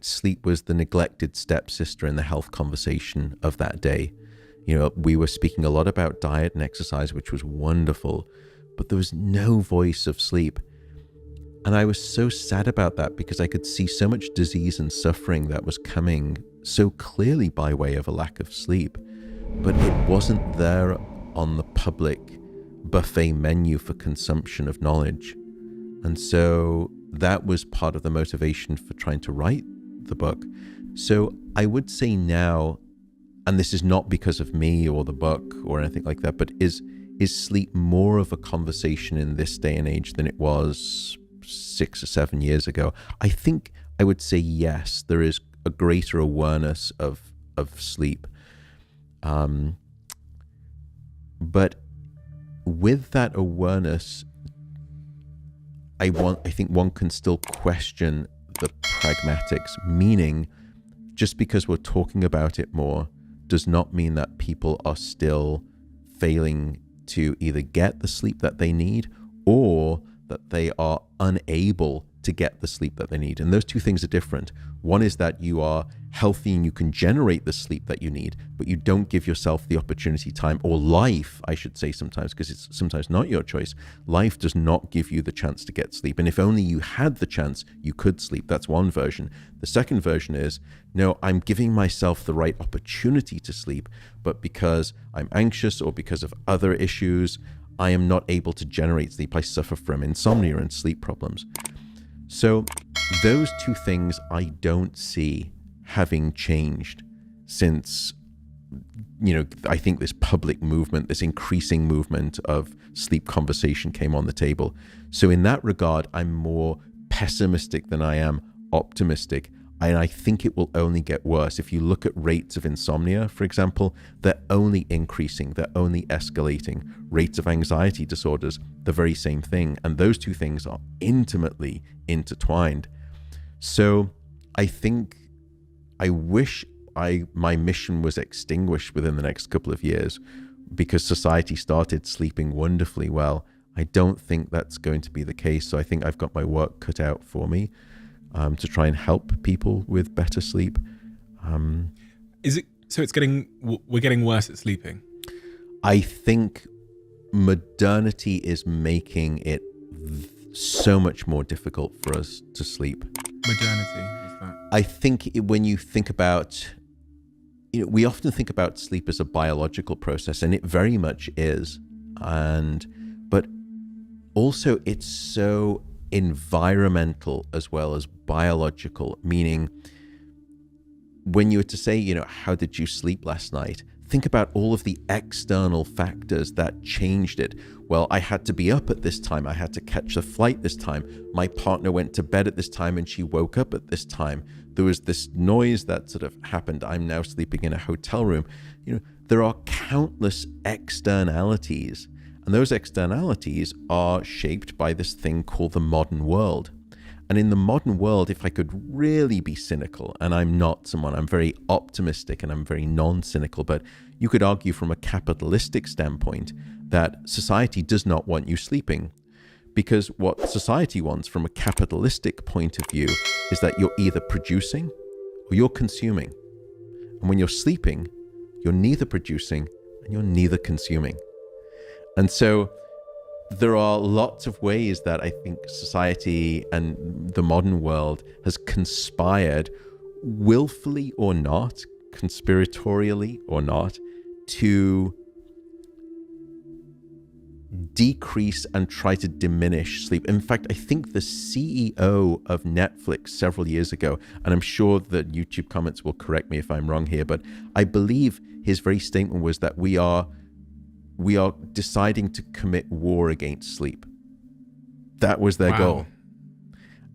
Sleep was the neglected stepsister in the health conversation of that day. We were speaking a lot about diet and exercise, which was wonderful, but there was no voice of sleep. And I was so sad about that because I could see so much disease and suffering that was coming so clearly by way of a lack of sleep, but it wasn't there on the public buffet menu for consumption of knowledge. And so that was part of the motivation for trying to write the book. So I would say now, and this is not because of me or the book or anything like that, but is sleep more of a conversation in this day and age than it was 6 or 7 years ago? I think I would say yes, there is a greater awareness of sleep. But with that awareness, I think one can still question the pragmatics, meaning just because we're talking about it more does not mean that people are still failing to either get the sleep that they need or that they are unable to get the sleep that they need. And those two things are different. One is that you are healthy and you can generate the sleep that you need, but you don't give yourself the opportunity, time, or life, I should say sometimes, because it's sometimes not your choice. Life does not give you the chance to get sleep. And if only you had the chance, you could sleep. That's one version. The second version is, no, I'm giving myself the right opportunity to sleep, but because I'm anxious or because of other issues, I am not able to generate sleep. I suffer from insomnia and sleep problems. So those two things I don't see having changed since, I think this public movement, this increasing movement of sleep conversation came on the table. So in that regard, I'm more pessimistic than I am optimistic. And I think it will only get worse. If you look at rates of insomnia, for example, they're only increasing, they're only escalating. Rates of anxiety disorders, the very same thing. And those two things are intimately intertwined. So I wish my mission was extinguished within the next couple of years because society started sleeping wonderfully well. I don't think that's going to be the case. So I think I've got my work cut out for me. To try and help people with better sleep. Is it so? We're getting worse at sleeping. I think modernity is making it so much more difficult for us to sleep. Modernity, what's that? I think when you think about, we often think about sleep as a biological process, and it very much is. But also it's so environmental as well as biological, meaning when you were to say, how did you sleep last night? Think about all of the external factors that changed it. Well, I had to be up at this time. I had to catch a flight this time. My partner went to bed at this time and she woke up at this time. There was this noise that sort of happened. I'm now sleeping in a hotel room. There are countless externalities. And those externalities are shaped by this thing called the modern world. And in the modern world, if I could really be cynical, and I'm not someone, I'm very optimistic and I'm very non-cynical, but you could argue from a capitalistic standpoint that society does not want you sleeping. Because what society wants from a capitalistic point of view is that you're either producing or you're consuming. And when you're sleeping, you're neither producing and you're neither consuming. And so there are lots of ways that I think society and the modern world has conspired, willfully or not, conspiratorially or not, to decrease and try to diminish sleep. In fact, I think the CEO of Netflix several years ago, and I'm sure that YouTube comments will correct me if I'm wrong here, but I believe his very statement was that we are deciding to commit war against sleep. That was their goal.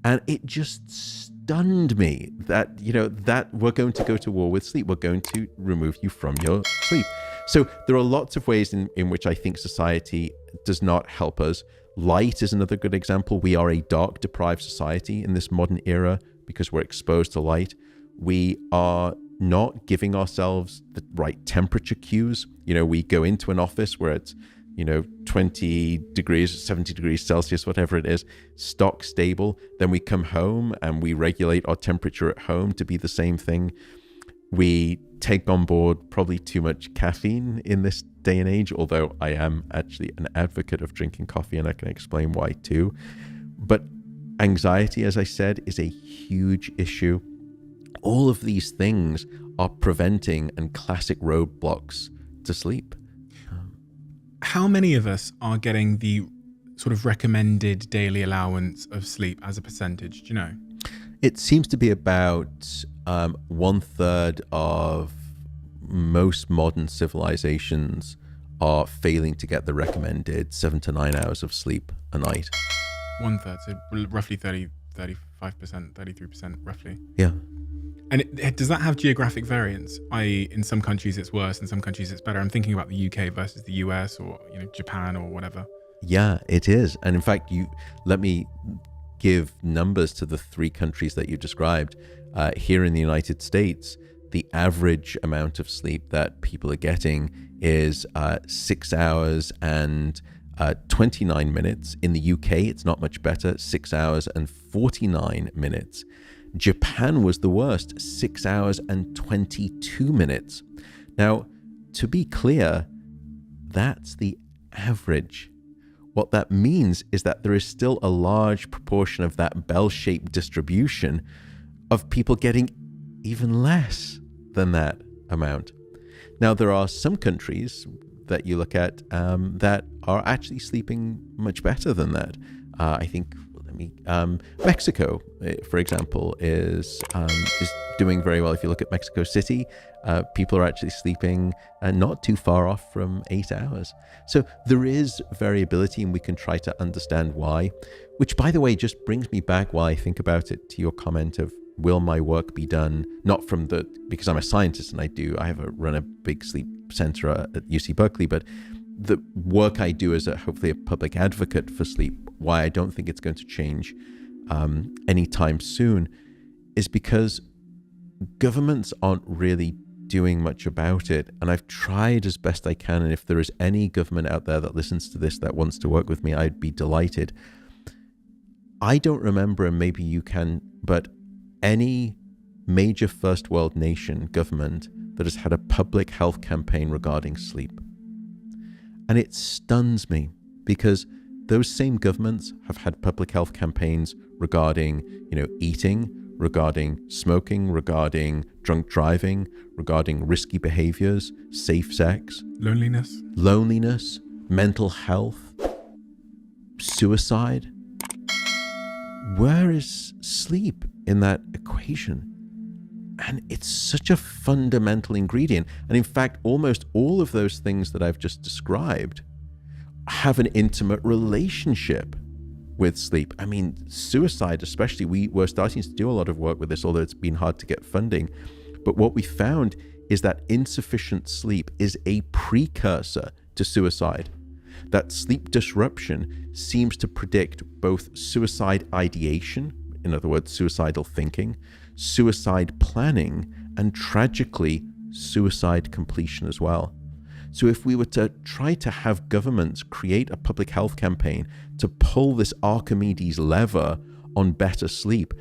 And it just stunned me that, that we're going to go to war with sleep. We're going to remove you from your sleep. So there are lots of ways in which I think society does not help us. Light is another good example. We are a dark deprived society in this modern era because we're exposed to light. We are not giving ourselves the right temperature cues. We go into an office where it's 20 degrees, 70 degrees Celsius, whatever it is, stock stable. Then we come home and we regulate our temperature at home to be the same thing. We take on board probably too much caffeine in this day and age, although I am actually an advocate of drinking coffee, and I can explain why too. But anxiety, as I said, is a huge issue. All of these things are preventing and classic roadblocks to sleep. How many of us are getting the sort of recommended daily allowance of sleep as a percentage? Do you know? It seems to be about 1/3 of most modern civilizations are failing to get the recommended 7 to 9 hours of sleep a night. 1/3, so roughly 35%, 33% roughly. Yeah. And does that have geographic variance? I.e., in some countries it's worse, in some countries it's better. I'm thinking about the UK versus the US, or Japan or whatever. Yeah, it is. And in fact, let me give numbers to the 3 countries that you described. Here in the United States, the average amount of sleep that people are getting is 6 hours and 29 minutes. In the UK, it's not much better, 6 hours and 49 minutes. Japan was the worst, 6 hours and 22 minutes. Now, to be clear, that's the average. What that means is that there is still a large proportion of that bell-shaped distribution of people getting even less than that amount. Now, there are some countries that you look at that are actually sleeping much better than that. I think Mexico, for example, is doing very well. If you look at Mexico City, people are actually sleeping not too far off from 8 hours. So there is variability, and we can try to understand why, which, by the way, just brings me back while I think about it to your comment of, will my work be done, not because I'm a scientist and I run a big sleep center at UC Berkeley, but the work I do as hopefully a public advocate for sleep, why I don't think it's going to change anytime soon, is because governments aren't really doing much about it. And I've tried as best I can. And if there is any government out there that listens to this that wants to work with me, I'd be delighted. I don't remember, and maybe you can, but any major first world nation government that has had a public health campaign regarding sleep. And it stuns me, because those same governments have had public health campaigns regarding, eating, regarding smoking, regarding drunk driving, regarding risky behaviors, safe sex, loneliness, mental health, suicide. Where is sleep in that equation? And it's such a fundamental ingredient. And in fact, almost all of those things that I've just described have an intimate relationship with sleep. I mean, suicide especially, we're starting to do a lot of work with this, although it's been hard to get funding. But what we found is that insufficient sleep is a precursor to suicide. That sleep disruption seems to predict both suicide ideation, in other words, suicidal thinking, suicide planning, and tragically, suicide completion as well. So if we were to try to have governments create a public health campaign to pull this Archimedes lever on better sleep,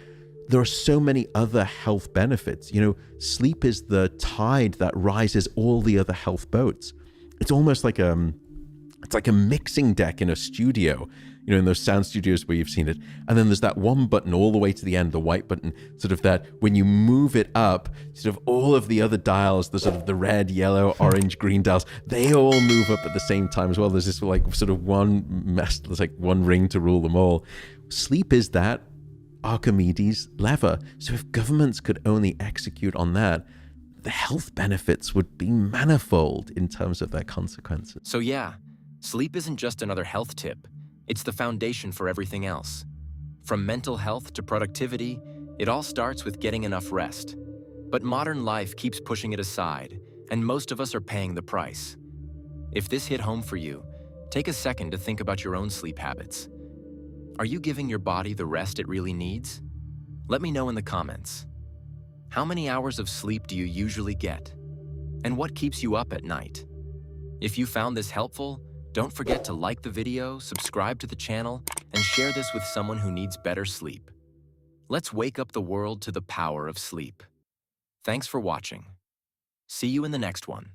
there are so many other health benefits. Sleep is the tide that rises all the other health boats. It's almost like it's like a mixing deck in a studio, in those sound studios where you've seen it. And then there's that one button all the way to the end, the white button, sort of that when you move it up, sort of all of the other dials, the sort of the red, yellow, orange, green dials, they all move up at the same time as well. There's this sort of there's like one ring to rule them all. Sleep is that Archimedes lever. So if governments could only execute on that, the health benefits would be manifold in terms of their consequences. So yeah, sleep isn't just another health tip. It's the foundation for everything else. From mental health to productivity, it all starts with getting enough rest. But modern life keeps pushing it aside, and most of us are paying the price. If this hit home for you, take a second to think about your own sleep habits. Are you giving your body the rest it really needs? Let me know in the comments. How many hours of sleep do you usually get? And what keeps you up at night? If you found this helpful, Don't forget to like the video, subscribe to the channel, and share this with someone who needs better sleep. Let's wake up the world to the power of sleep. Thanks for watching. See you in the next one.